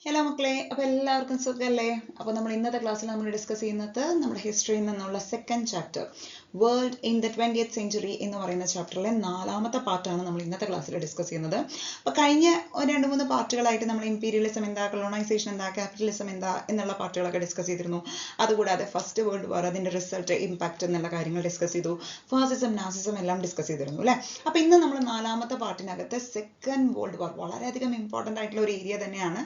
Hello മക്കളെ, അപ്പോൾ എല്ലാവർക്കും സുഖമല്ലേ? അപ്പോൾ നമ്മൾ ഇന്നത്തെ ക്ലാസ്സിൽ നമ്മൾ ഡിസ്കസ് ചെയ്യുന്നത് നമ്മുടെ ഹിസ്റ്ററിയിൽ നിന്നുള്ള second chapter world in the 20th century എന്ന് പറയുന്ന ചാപ്റ്ററിലെ 4ാമത്തെ പാർട്ടാണ് നമ്മൾ ഇന്നത്തെ ക്ലാസ്സിൽ ഡിസ്കസ് ചെയ്യുന്നത്. അപ്പോൾ കഴിഞ്ഞ 2-3 പാർട്ടുകളായിട്ട് നമ്മൾ ഇമ്പീരിയലിസം എന്താ, കൊളോണൈസേഷൻ എന്താ, ക്യാപിറ്റലിസം എന്താ എന്നുള്ള പാർട്ടുകളൊക്കെ ഡിസ്കസ് ചെയ്തിരുന്നു. അതുകൂടാതെ ഫസ്റ്റ് വേൾഡ് വാർ, അതിൻ്റെ റിസൾട്ട്, ഇമ്പാക്റ്റ് എന്നുള്ള കാര്യങ്ങൾ ഡിസ്കസ് ചെയ്തു. ഫാസിസം, നാസിസം എല്ലാം ഡിസ്കസ് ചെയ്തിരുന്നു അല്ലേ? അപ്പോൾ ഇന്ന് നമ്മൾ 4ാമത്തെ പാർട്ടിനകത്ത് സെക്കൻഡ് വേൾഡ് വാർ, വളരെയധികം ഇമ്പോർട്ടൻ്റ് ആയിട്ടുള്ള ഒരു ഏരിയ തന്നെയാണ്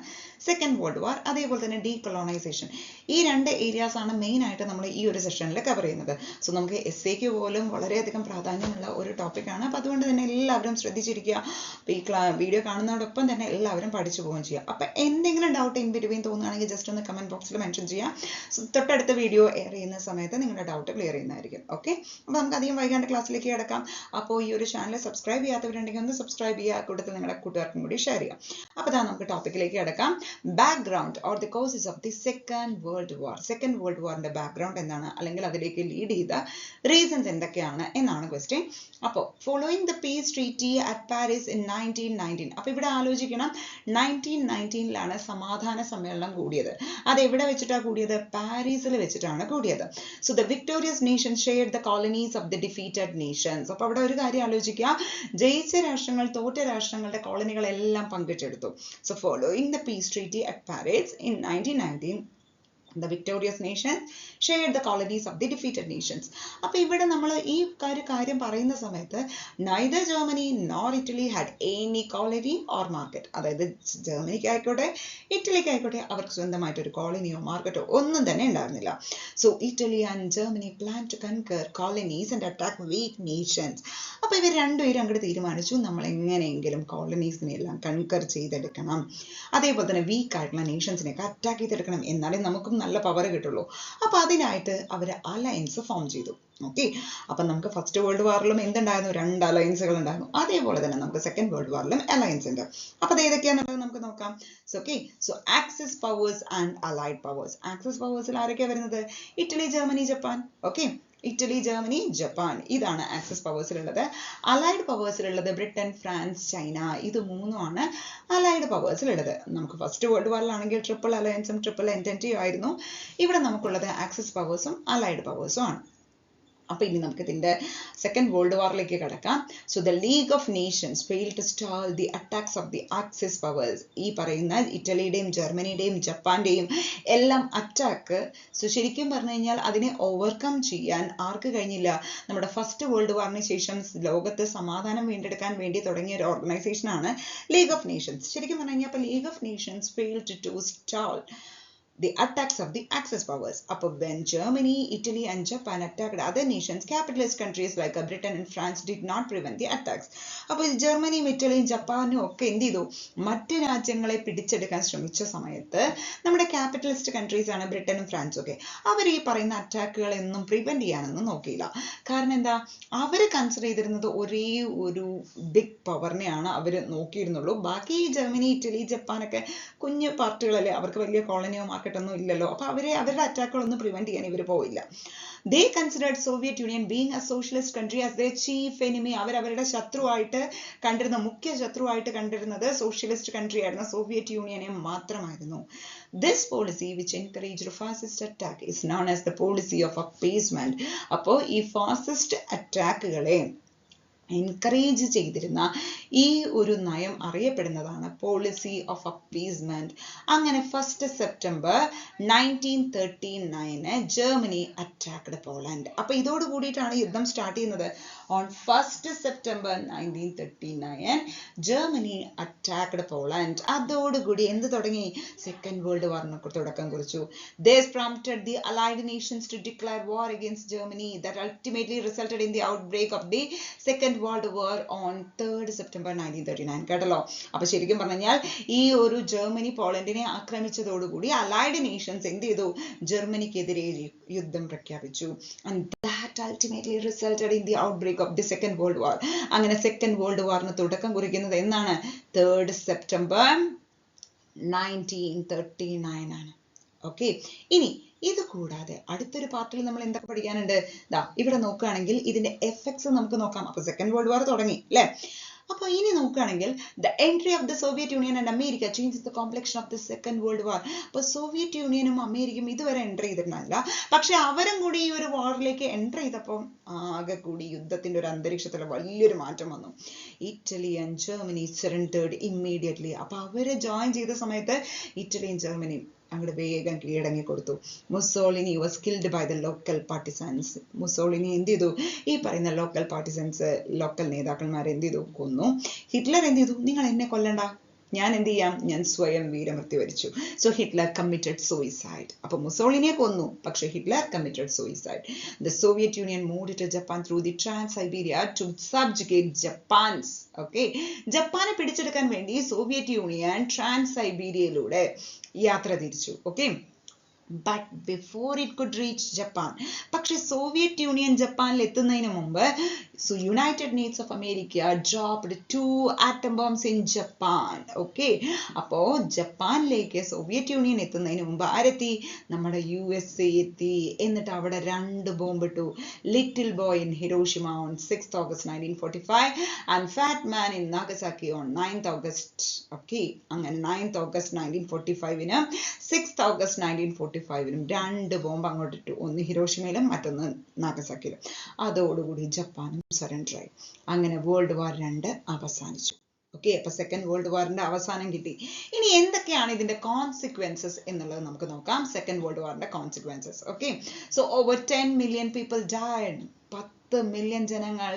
സെക്കൻഡ് വേൾഡ് വാർ, അതേപോലെ തന്നെ ഡീകൊളോണൈസേഷൻ. ഈ 2 ഏരിയാസ് ആണ് മെയിൻ ആയിട്ട് നമ്മൾ ഈ ഒരു സെഷനിൽ കവർ ചെയ്യുന്നത്. സോ നമുക്ക് എസ്സേക്ക് പോലും വളരെയധികം പ്രാധാന്യമുള്ള ഒരു ടോപ്പിക്കാണ്. അപ്പോൾ അതുകൊണ്ട് തന്നെ എല്ലാവരും ശ്രദ്ധിച്ചിരിക്കുക. അപ്പോൾ ഈ വീഡിയോ കാണുന്നതോടൊപ്പം തന്നെ എല്ലാവരും പഠിച്ചു പോവുകയും ചെയ്യുക. അപ്പോൾ എന്തെങ്കിലും ഡൗട്ട് ഇൻ ബിറ്റ്വീൻ തോന്നുകയാണെങ്കിൽ ജസ്റ്റ് ഒന്ന് കമൻറ്റ് ബോക്സിൽ മെൻഷൻ ചെയ്യുക. സോ തൊട്ടടുത്ത വീഡിയോ എയർ ചെയ്യുന്ന സമയത്ത് നിങ്ങളുടെ ഡൗട്ട് ക്ലിയർ ചെയ്യുന്നതായിരിക്കും. ഓക്കെ, അപ്പോൾ നമുക്ക് അധികം വൈകാണ്ട് ക്ലാസ്സിലേക്ക് കിടക്കാം. അപ്പോൾ ഈ ഒരു ചാനൽ സബ്സ്ക്രൈബ് ചെയ്യാത്തവരുണ്ടെങ്കിൽ ഒന്ന് സബ്സ്ക്രൈബ് ചെയ്യുക, കൂട്ടത്തിൽ നിങ്ങളുടെ കൂട്ടുകാർക്കും കൂടി ഷെയർ ചെയ്യാം. അപ്പോൾ ഇതാ നമുക്ക് ടോപ്പിക്കിലേക്ക് കിടക്കാം. Background or the causes of the second world war. Second world വാറിന്റെ ബാക്ക്ഗ്രൗണ്ട് എന്താണ്, അല്ലെങ്കിൽ അതിലേക്ക് ലീഡ് ചെയ്ത റീസൺസ് എന്തൊക്കെയാണ് എന്നാണ് ക്വസ്റ്റ്യൻ. അപ്പോൾ following the peace treaty at Paris in 1919. അപ്പോൾ ഇവിടെ ആലോചിക്കണം, 1919ലാണ് സമാധാന സമ്മേളനം കൂടിയത്. അത് എവിടെ വെച്ചിട്ടാണ് കൂടിയത്? പാരീസിൽ വെച്ചിട്ടാണ് കൂടിയത്. So the victorious nation shared the colonies of the defeated nations. അപ്പോൾ അവിടെ ഒരു കാര്യം ആലോചിക്കുക, ജയിച്ച രാഷ്ട്രങ്ങൾ തോറ്റ രാഷ്ട്രങ്ങളുടെ കോളനികളെല്ലാം പങ്കിട്ടെടുത്തു. So following the peace treaty at Paris in 1919, the victorious nations shared the colonies of the defeated nations. അപ്പോൾ ഇവിടെ നമ്മൾ ഈ കാര്യം പറയുന്ന സമയത്ത് neither Germany nor Italy had any colony or market. അതായത് ജർമ്മനിക്ക് ആയിക്കോട്ടെ ഇറ്റലിക്ക് ആയിക്കോട്ടെ അവർക്ക് സ്വന്തമായിട്ട് ഒരു കോളനിയോ മാർക്കറ്റോ ഒന്നും തന്നെ ഉണ്ടായിരുന്നില്ല. So Italy and Germany plan to conquer colonies and attack weak nations. അപ്പോൾ ഇവർ രണ്ടുപേരും അങ്ങോട്ട് തീരുമാനിച്ചു, നമ്മൾ എങ്ങനെയെങ്കിലും കോളനീസിനെ എല്ലാം കൺകർ ചെയ്തെടുക്കണം, അതേപോലെ തന്നെ വീക്ക് ആയിട്ടുള്ള നേഷൻസിനെയൊക്കെ അറ്റാക്ക് ചെയ്തെടുക്കണം, എന്നാലേ നമുക്കും നല്ല പവർ കിട്ടുള്ളൂ. അപ്പോൾ അതിനായിട്ട് അവർ അലയൻസ് ഫോം ചെയ്തു. ഓക്കെ, അപ്പം നമുക്ക് ഫസ്റ്റ് വേൾഡ് വാറിലും എന്തുണ്ടായിരുന്നു? 2 അലയൻസുകൾ ഉണ്ടായിരുന്നു. അതേപോലെ തന്നെ നമുക്ക് സെക്കൻഡ് വേൾഡ് വാറിലും അലയൻസ് ഉണ്ട്. അപ്പോൾ അത് ഏതൊക്കെയാണെന്നുള്ളത് നമുക്ക് നോക്കാം. So axis powers and allied powers. Axis പവേഴ്സിൽ ആരൊക്കെയാണ് വരുന്നത്? Italy, Germany, Japan. Okay, Italy, Germany, Japan, ഇതാണ് ആക്സിസ് പവേഴ്സിലുള്ളത്. അലൈഡ് പവേഴ്സിലുള്ളത് ബ്രിട്ടൻ, ഫ്രാൻസ്, ചൈന. ഇത് 3ഉമാണ് അലൈഡ് പവേഴ്സിലുള്ളത്. നമുക്ക് ഫസ്റ്റ് വേൾഡ് വാറിലാണെങ്കിൽ ട്രിപ്പിൾ അലയൻസും ട്രിപ്പിൾ എൻറ്റൻറ്റിയും ആയിരുന്നു. ഇവിടെ നമുക്കുള്ളത് ആക്സിസ് പവേഴ്സും അലൈഡ് പവേഴ്സും ആണ്. അപ്പോൾ ഇനി നമുക്ക് ഇതിൻ്റെ സെക്കൻഡ് വേൾഡ് വാറിലേക്ക് കിടക്കാം. So the League of Nations fail to stall the attacks of the Axis powers. ഈ പറയുന്ന ഇറ്റലിയുടെയും ജർമ്മനിയുടെയും ജപ്പാന്റെയും എല്ലാം അറ്റാക്ക്, സോ ശരിക്കും പറഞ്ഞു കഴിഞ്ഞാൽ അതിനെ ഓവർകം ചെയ്യാൻ ആർക്ക് കഴിഞ്ഞില്ല? നമ്മുടെ ഫസ്റ്റ് വേൾഡ് വാറിന് ശേഷം ലോകത്ത് സമാധാനം വീണ്ടെടുക്കാൻ വേണ്ടി തുടങ്ങിയ ഒരു ഓർഗനൈസേഷനാണ് ലീഗ് ഓഫ് നേഷൻസ്. ശരിക്കും പറഞ്ഞു കഴിഞ്ഞാൽ അപ്പോൾ League of Nations failed to stall the attacks of the Axis powers. Upon when Germany, Italy and Japan attacked other nations, capitalist countries like Britain and France did not prevent the attacks. അപ്പോൾ ജർമ്മനിയും ഇറ്റലിയും ജപ്പാനും ഒക്കെ എന്ത് ചെയ്തു? മറ്റ് രാജ്യങ്ങളെ പിടിച്ചെടുക്കാൻ ശ്രമിച്ച സമയത്ത് നമ്മുടെ ക്യാപിറ്റലിസ്റ്റ് കൺട്രീസ് ആണ് ബ്രിട്ടനും ഫ്രാൻസും ഒക്കെ, അവർ ഈ പറയുന്ന അറ്റാക്കുകളൊന്നും പ്രിവെന്റ് ചെയ്യാനൊന്നും നോക്കിയില്ല. കാരണം എന്താ? അവർ കൺസിഡർ ചെയ്തിരുന്നത് ഒരേ ഒരു ബിഗ് പവറിനെയാണ് അവർ നോക്കിയിരുന്നുള്ളൂ. ബാക്കി ജർമ്മനി, ഇറ്റലി, ജപ്പാനൊക്കെ കുഞ്ഞു പാർട്ടികളല്ലേ, അവർക്ക് വലിയ കോളനിയോ ഒന്നും ഇല്ലല്ലോ. അപ്പോൾ അവരുടെ അറ്റാക്കുകളൊന്നും പ്രിവെന്റ് ചെയ്യാൻ ഇവർ പോയില്ല. They considered Soviet Union being a socialist country as their chief enemy. അവരുടെ ശത്രുവായിട്ട് കണ്ടിരുന്ന, മുഖ്യ ശത്രുവായിട്ട് കണ്ടിരുന്നത് സോഷ്യലിസ്റ്റ് കൺട്രി ആയിരുന്ന സോവിയറ്റ് യൂണിയനെ മാത്രമായിരുന്നു. This policy which encouraged fascist attack is known as the policy of appeasement. അപ്പോൾ ഈ ഫാസിസ്റ്റ് അറ്റാക്കുകളെ എൻകറേജ് ചെയ്തിരുന്ന ഈ ഒരു നയം അറിയപ്പെടുന്നതാണ് പോളിസി ഓഫ് അപ്പീസ്മെന്റ്. അങ്ങനെ 1 സെപ്റ്റംബർ 1939 ജർമ്മനി അറ്റാക്ക്ഡ് പോളണ്ട്. അപ്പൊ ഇതോട് കൂടിയിട്ടാണ് യുദ്ധം സ്റ്റാർട്ട് ചെയ്യുന്നത്. On 1 September 1939 Germany attacked Poland. അതോടുകൂടി എന്ത് തുടങ്ങി? സെക്കൻഡ് വേൾഡ് വാറിന് തുടക്കം കുറിച്ചു. This prompted the allied nations to declare war against Germany that ultimately resulted in the outbreak of the second World War on 3rd September 1939. കേട്ടല്ലോ? അപ്പൊ ശരിക്കും പറഞ്ഞാൽ ഈ ഒരു ജർമ്മനി പോളണ്ടിനെ ആക്രമിച്ചതോടുകൂടി അലൈഡ് നേഷൻസ് എന്ത് ചെയ്തു? ജർമ്മനിക്കെതിരെ യുദ്ധം പ്രഖ്യാപിച്ചു. And that ultimately resulted in the outbreak of the second world war. അങ്ങനെ സെക്കൻഡ് വേൾഡ് വാറിന് തുടക്കം കുറിക്കുന്നത് എന്നാണ്? 3rd സെപ്റ്റംബർ 1939 ആണ്. ഓക്കെ, ഇനി ഇത് കൂടാതെ അടുത്തൊരു പാർട്ടിൽ നമ്മൾ എന്തൊക്കെ പഠിക്കാനുണ്ട്? ഇവിടെ നോക്കുകയാണെങ്കിൽ ഇതിന്റെ എഫക്ട്സ് നമുക്ക് നോക്കാം. അപ്പൊ സെക്കൻഡ് വേൾഡ് വാർ തുടങ്ങി അല്ലേ? അപ്പൊ ഇനി നോക്കുകയാണെങ്കിൽ the entry of the Soviet union and America change the complexion of the second world വാർ. അപ്പൊ സോവിയറ്റ് യൂണിയനും അമേരിക്കയും ഇതുവരെ എൻ്റർ ചെയ്തിട്ടുണ്ടായില്ല. പക്ഷെ അവരും കൂടി ഈ ഒരു വാറിലേക്ക് എൻ്റർ ചെയ്തപ്പോൾ ആകെ കൂടി യുദ്ധത്തിന്റെ ഒരു അന്തരീക്ഷത്തിൽ വലിയൊരു മാറ്റം വന്നു. Italy and Germany surrendered immediately. അപ്പൊ അവര് ജോയിൻ ചെയ്ത സമയത്ത് ഇറ്റലിയും ജർമ്മനിയും അങ്ങോട്ട് വേഗം കീഴടങ്ങി കൊടുത്തു. Mussolini was killed by the local partisans. Mussolini എന്ത് ചെയ്തു? ഈ പറയുന്ന ലോക്കൽ പാർട്ടിസൻസ്, ലോക്കൽ നേതാക്കന്മാരെ എന്ത് ചെയ്തു? കൊന്നു. ഹിറ്റ്ലർ എന്ത് ചെയ്തു? നിങ്ങൾ എന്നെ കൊല്ലണ്ട, ഞാൻ എന്ത് ചെയ്യാം, ഞാൻ സ്വയം വീരമൃത്യു വരിച്ചു. So Hitler committed suicide. അപ്പൊ മുസോളിനിയെ കൊന്നു, പക്ഷെ Hitler committed suicide. The Soviet Union moved to Japan through the Trans Siberia to subjugate Japans. Okay, ജപ്പാനെ പിടിച്ചെടുക്കാൻ വേണ്ടി സോവിയറ്റ് യൂണിയൻ ട്രാൻസ് സൈബീരിയയിലൂടെ യാത്ര തിരിച്ചു. Okay, but before it could reach Japan, പക്ഷെ സോവിയറ്റ് യൂണിയൻ ജപ്പാനിൽ എത്തുന്നതിന് മുമ്പ് United States of America dropped 2 atom bombs in Japan. Okay, അപ്പോ ജപ്പാനിലേക്ക് സോവിയറ്റ് യൂണിയൻ എത്തുന്നതിന് മുമ്പ് ആരെത്തി? നമ്മുടെ USA എത്തി. എന്നിട്ട് അവിടെ 2 ബോംബ് ഇട്ടു. Little boy in Hiroshima on 6th August 1945 and fat man in Nagasaki on 9th August. Okay, അങ്ങനെ 9th August 1945-ന് 6th August 1945-നും 2 bomb അങ്ങോട്ട് ഇട്ടു. ഒന്ന് ഹിരോഷിമയിലും മറ്റൊന്ന് നാഗസാക്കിയിലും. അതോടുകൂടി ജപ്പാനും സറണ്ടർ ആയി. അങ്ങനെ വേൾഡ് വാർ 2 അവസാനിച്ചു. ഓക്കെ, അപ്പൊ സെക്കൻഡ് വേൾഡ് വാറിന്റെ അവസാനം കിട്ടി. ഇനി എന്തൊക്കെയാണ് ഇതിന്റെ കോൺസിക്വൻസസ് എന്നുള്ളത് നമുക്ക് നോക്കാം. സെക്കൻഡ് വേൾഡ് വാറിന്റെ consequences. Okay, so over 10 million people died. 10 million ജനങ്ങൾ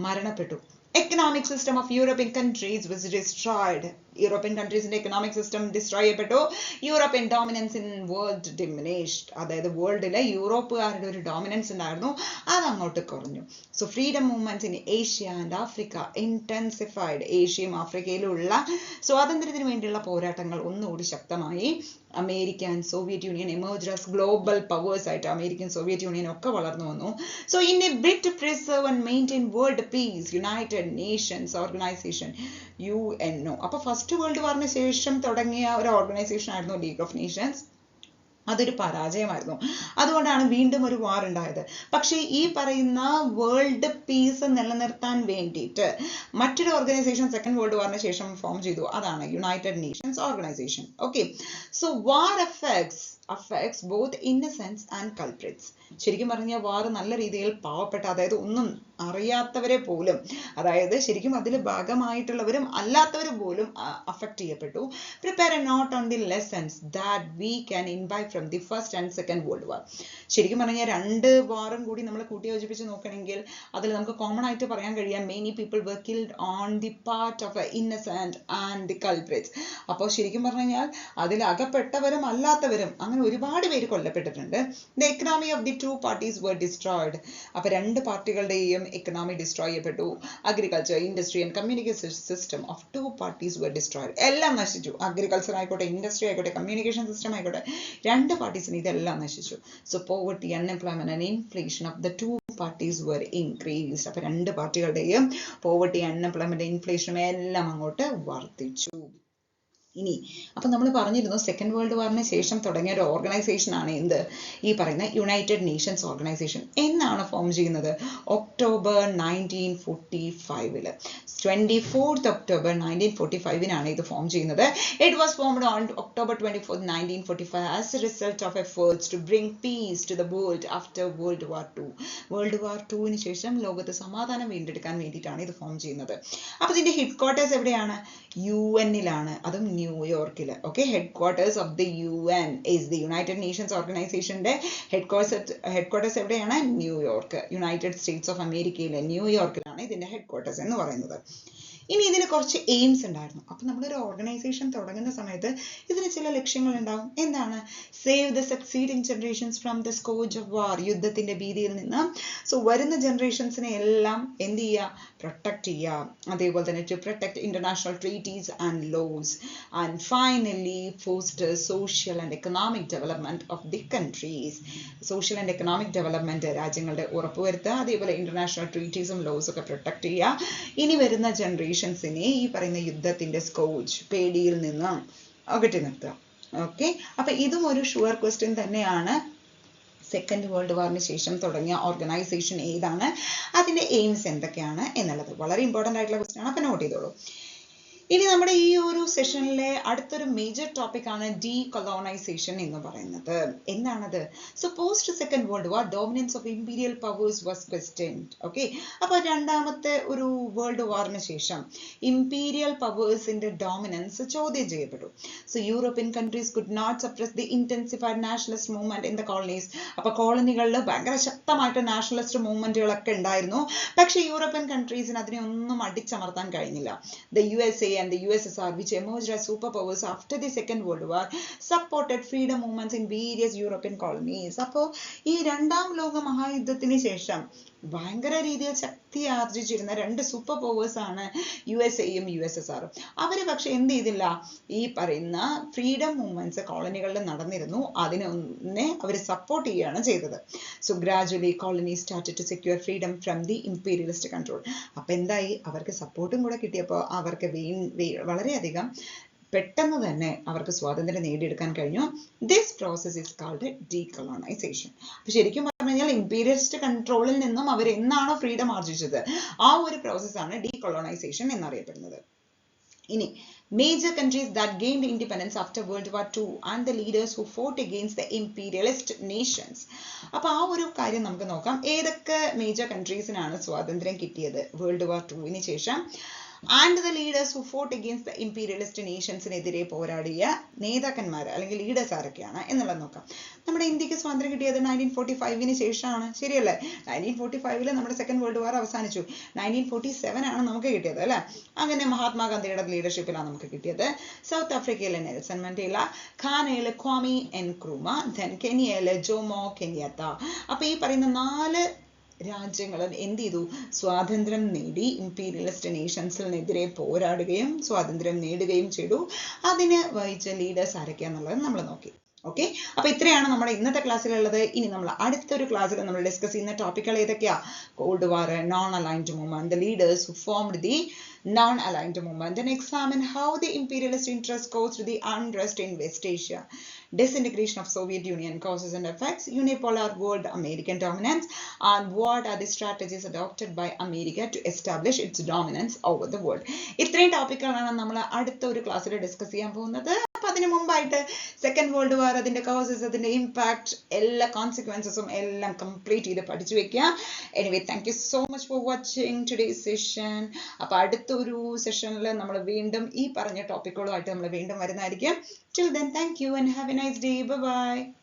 മരണപ്പെട്ടു. Economic system of European countries was destroyed. European countries in economic system destroy ചെയ്യപ്പെട്ടു. European dominance in world diminished. അതായത് വേൾഡിലെ യൂറോപ്പുകാരുടെ ഒരു ഡോമിനൻസ് ഉണ്ടായിരുന്നു, അത് അങ്ങോട്ട് കുറഞ്ഞു. So freedom movements in Asia and Africa intensified. ഏഷ്യയും ആഫ്രിക്കയിലുള്ള സ്വാതന്ത്ര്യത്തിന് വേണ്ടിയുള്ള പോരാട്ടങ്ങൾ ഒന്നുകൂടി ശക്തമായി. America and Soviet Union emerged as global powers ആയിട്ട് അമേരിക്കൻ സോവിയറ്റ് യൂണിയൻ ഒക്കെ വളർന്നു വന്നു. So in a bid to preserve and maintain world peace, United Nations Organization UNO. അപ്പൊ ഫസ്റ്റ് വേൾഡ് വാറിന് ശേഷം തുടങ്ങിയ ഒരു ഓർഗനൈസേഷൻ ആയിരുന്നു ലീഗ് ഓഫ് നേഷൻസ്. അതൊരു പരാജയമായിരുന്നു. അതുകൊണ്ടാണ് വീണ്ടും ഒരു വാർ ഉണ്ടായത്. പക്ഷേ ഈ പറയുന്ന വേൾഡ് പീസ് നിലനിർത്താൻ വേണ്ടിയിട്ട് മറ്റൊരു ഓർഗനൈസേഷൻ സെക്കൻഡ് വേൾഡ് വാറിന് ശേഷം ഫോം ചെയ്തു. അതാണ് United Nations Organization. Okay, so war affects both innocents and culprits. ശരിക്കും പറഞ്ഞാൽ വാർ നല്ല രീതിയിൽ പാവപ്പെട്ട, അതായത് ഒന്നും അറിയാത്തവരെ പോലും, അതായത് ശരിക്കും അതിൽ ഭാഗമായിട്ടുള്ളവരും അല്ലാത്തവരും പോലും അഫക്ട് ചെയ്യപ്പെട്ടു. Prepare a note on the lessons that we can imbibe from the first and second world war. ശരിക്കും പറഞ്ഞാൽ 2 വാറും കൂടി നമ്മൾ കൂട്ടിയോജിപ്പിച്ച് നോക്കണമെങ്കിൽ അതിൽ നമുക്ക് കോമൺ ആയിട്ട് പറയാൻ കഴിയാം, many people were killed on the part of innocent and the culprits. അപ്പോൾ ശരിക്കും പറഞ്ഞു കഴിഞ്ഞാൽ അതിൽ അകപ്പെട്ടവരും അല്ലാത്തവരും അങ്ങനെ ഒരുപാട് പേര് കൊല്ലപ്പെട്ടിട്ടുണ്ട്. The economy of the 2 parties were destroyed. അപ്പൊ 2 പാർട്ടികളുടെയും എക്കണോമി ഡിസ്ട്രോയ് ചെയ്യപ്പെട്ടു. Agriculture, industry and communication system of 2 parties were destroyed. എല്ലാം നശിച്ചു. അഗ്രികൾച്ചർ ആയിക്കോട്ടെ, ഇൻഡസ്ട്രി ആയിക്കോട്ടെ, കമ്മ്യൂണിക്കേഷൻ സിസ്റ്റം ആയിക്കോട്ടെ, 2 പാർട്ടീസിന് ഇതെല്ലാം നശിച്ചു. So poverty, unemployment and inflation of the 2 parties were increased. അപ്പൊ 2 പാർട്ടികളുടെയും പോവർട്ടി, അൺഎംപ്ലോയ്മെന്റ്, ഇൻഫ്ലേഷനും എല്ലാം അങ്ങോട്ട് വർദ്ധിച്ചു. ഇനി അപ്പൊ നമ്മൾ പറഞ്ഞിരുന്നു സെക്കൻഡ് വേൾഡ് വാറിന് ശേഷം തുടങ്ങിയ ഒരു ഓർഗനൈസേഷൻ ആണ് എന്ത്, ഈ പറയുന്ന യുണൈറ്റഡ് നേഷൻസ് ഓർഗനൈസേഷൻ. എന്നാണ് ഫോം ചെയ്യുന്നത്? ഒക്ടോബർ 1945. 24th October 1945-നാണ് ഇത് ഫോം ചെയ്യുന്നത്. It was formed on October 24th 1945 as a result of efforts to bring peace to the world after world war 2. World war 2-ന് ശേഷം ലോകത്ത് സമാധാനം വീണ്ടെടുക്കാൻ വേണ്ടിയിട്ടാണ് ഇത് ഫോം ചെയ്യുന്നത്. അപ്പൊ ഇതിന്റെ ഹെഡ് ക്വാർട്ടേഴ്സ് എവിടെയാണ്? UN-ലാണ്, അതും ന്യൂയോർക്കില്. Okay, headquarters of the UN is the United Nations Organization-ന്റെ ഹെഡ് ക്വാർട്ടേഴ്സ് എവിടെയാണ്? ന്യൂയോർക്ക്. യുണൈറ്റഡ് സ്റ്റേറ്റ്സ് ഓഫ് അമേരിക്കയിലെ ന്യൂയോർക്കിലാണ് ഇതിന്റെ ഹെഡ് ക്വാർട്ടേഴ്സ് എന്ന് പറയുന്നത്. ഇനി ഇതിന് കുറച്ച് എയിംസ് ഉണ്ടായിരുന്നു. അപ്പൊ നമ്മളൊരു ഓർഗനൈസേഷൻ തുടങ്ങുന്ന സമയത്ത് ഇതിന് ചില ലക്ഷ്യങ്ങൾ ഉണ്ടാവും. എന്താണ്? Save the succeeding generations from the scourge of war. യുദ്ധത്തിന്റെ ഭീതിയിൽ നിന്ന് വരുന്ന ജനറേഷൻസിനെ എല്ലാം എന്ത് ചെയ്യുക? പ്രൊട്ടക്ട് ചെയ്യുക. അതേപോലെ തന്നെ to protect international treaties and laws. And finally foster social and economic development of the countries. Social and economic development രാജ്യങ്ങളുടെ ഉറപ്പുവരുത്തുക. അതേപോലെ ഇന്റർനാഷണൽ ട്രീറ്റീസും ലോസും ഒക്കെ പ്രൊട്ടക്ട് ചെയ്യുക. ഇനി വരുന്ന ജനറേഷൻസിനെ ഈ പറയുന്ന യുദ്ധത്തിന്റെ സ്കോർജ്, പേടിയിൽ നിന്ന് അകറ്റി നിർത്തുക. ഓക്കെ, അപ്പൊ ഇതും ഒരു ഷുവർ ക്വസ്റ്റ്യൻ തന്നെയാണ് സെക്കൻഡ് വേൾഡ് വാറിന് ശേഷം തുടങ്ങിയ ഓർഗനൈസേഷൻ ഏതാണ്, അതിന്റെ എയിംസ് എന്തൊക്കെയാണ് എന്നുള്ളത് വളരെ ഇമ്പോർട്ടൻ്റ് ആയിട്ടുള്ള ക്വസ്റ്റ്യൻ ആണ്. അപ്പൊ നോട്ട് ചെയ്തോളൂ. ഇനി നമ്മുടെ ഈ ഒരു സെഷനിലെ അടുത്തൊരു മേജർ ടോപ്പിക് ആണ് ഡീകൊളോണൈസേഷൻ എന്ന് പറയുന്നത്. എന്താണത്? So post second world war dominance of imperial powers was questioned. Okay, അപ്പൊ രണ്ടാമത്തെ ഒരു വേൾഡ് വാറിന് ശേഷം ഇമ്പീരിയൽ പവേഴ്സിന്റെ ഡോമിനൻസ് ചോദ്യം ചെയ്യപ്പെട്ടു. So European countries could not suppress the intensified nationalist movement in the colonies. അപ്പൊ കോളനികളിൽ ഭയങ്കര ശക്തമായിട്ട് നാഷണലിസ്റ്റ് മൂവ്മെന്റുകളൊക്കെ ഉണ്ടായിരുന്നു. പക്ഷെ യൂറോപ്യൻ കൺട്രീസിന് അതിനെ ഒന്നും അടിച്ചമർത്താൻ കഴിഞ്ഞില്ല. The USA and the USSR, which emerged as superpowers after the Second World War, supported freedom movements in various European colonies. അപ്പോൾ ഈ രണ്ടാം ലോക മഹായുദ്ധത്തിന് ശേഷം ഭയങ്കര രീതിയിൽ ശക്തി ആർജിച്ചിരുന്ന രണ്ട് സൂപ്പർ പവേഴ്സ് ആണ് USA-യും USSR-ഉം. അവര് പക്ഷെ എന്ത് ചെയ്തില്ല, ഈ പറയുന്ന ഫ്രീഡം മൂവ്മെന്റ്സ് കോളനികളിൽ നടന്നിരുന്നു, അതിനൊന്നെ അവർ സപ്പോർട്ട് ചെയ്യുകയാണ് ചെയ്തത്. So gradually colony started to secure freedom from the imperialist control. അപ്പൊ എന്തായി, അവർക്ക് സപ്പോർട്ടും കൂടെ കിട്ടിയപ്പോൾ അവർക്ക് വളരെയധികം പെട്ടെന്ന് തന്നെ അവർക്ക് സ്വാതന്ത്ര്യം നേടിയെടുക്കാൻ കഴിഞ്ഞു. This process is called decolonisation. അപ്പൊ ശരിക്കും പറഞ്ഞു കഴിഞ്ഞാൽ ഇമ്പീരിയലിസ്റ്റ് കൺട്രോളിൽ നിന്നും അവർ എന്നാണോ ഫ്രീഡം ആർജിച്ചത്, ആ ഒരു പ്രോസസ്സാണ് ഡീകൊളോണൈസേഷൻ എന്നറിയപ്പെടുന്നത്. ഇനി major countries that gained independence after World War II and the leaders who fought against the imperialist nations. അപ്പോൾ ആ ഒരു കാര്യം നമുക്ക് നോക്കാം. ഏതൊക്കെ മേജർ കൺട്രീസിനാണ് സ്വാതന്ത്ര്യം കിട്ടിയത് വേൾഡ് വാർ ടൂവിന് ശേഷം? And the leaders who fought against the imperialist നേഷൻസിനെതിരെ പോരാടിയ നേതാക്കന്മാർ അല്ലെങ്കിൽ ലീഡേഴ്സ് ആരൊക്കെയാണ് എന്നുള്ളത് നോക്കാം. നമ്മുടെ ഇന്ത്യക്ക് സ്വാതന്ത്ര്യം കിട്ടിയത് 1945 ശേഷമാണ്, ശരിയല്ലേ? 1945 നമ്മുടെ സെക്കൻഡ് വേൾഡ് വാർ അവസാനിച്ചു. 1947 ആണ് നമുക്ക് കിട്ടിയത്, അല്ലെ? അങ്ങനെ മഹാത്മാഗാന്ധിയുടെ ലീഡർഷിപ്പിലാണ് നമുക്ക് കിട്ടിയത്. സൗത്ത് ആഫ്രിക്കയിലെ നെൽസൺ മണ്ടേല, ഘാനയിലെ ക്വാമി എൻക്രൂമ, then കെനിയയിലെ ജോമോ കെനിയത്ത. അപ്പൊ ഈ പറയുന്ന 4 രാജ്യങ്ങൾ എന്ത് ചെയ്തു, സ്വാതന്ത്ര്യം നേടി, ഇമ്പീരിയലിസ്റ്റ് നേഷൻസിനെതിരെ പോരാടുകയും സ്വാതന്ത്ര്യം നേടുകയും ചെയ്തു. അതിന് വഹിച്ച ലീഡേഴ്സ് ആരൊക്കെയാന്നുള്ളത് നമ്മൾ നോക്കി. ഓക്കെ, അപ്പൊ ഇത്രയാണ് നമ്മുടെ ഇന്നത്തെ ക്ലാസ്സിലുള്ളത്. ഇനി നമ്മൾ അടുത്തൊരു ക്ലാസ്സിൽ നമ്മൾ ഡിസ്കസ് ചെയ്യുന്ന ടോപ്പിക്കുകൾ ഏതൊക്കെയാ? Called war, non aligned movement, the leaders who formed the non-aligned movement, and examine how the imperialist interests caused the unrest in West Asia, disintegration of Soviet Union, causes and effects, unipolar world American dominance, and what are the strategies adopted by America to establish its dominance over the world. ഇത്രയും ടോപ്പിക്കുകളാണ് നമ്മൾ അടുത്ത ഒരു ക്ലാസ്സിൽ discuss ചെയ്യാൻ പോകുന്നത്. അപ്പൊ അതിനു മുമ്പായിട്ട് സെക്കൻഡ് വേൾഡ് വാർ, അതിന്റെ കോസസ്, അതിന്റെ ഇമ്പാക്ട്, എല്ലാ കോൺസിക്വൻസസും എല്ലാം കംപ്ലീറ്റ് ചെയ്ത് പഠിച്ചു വെക്കുക. Anyway, thank you so much for watching today's session. അപ്പൊ അടുത്തൊരു സെഷനിൽ നമ്മൾ വീണ്ടും ഈ പറഞ്ഞ ടോപ്പിക്കുകളുമായിട്ട് നമ്മൾ വീണ്ടും വരുന്നതായിരിക്കും. Till then, thank you and have a nice day. Bye bye.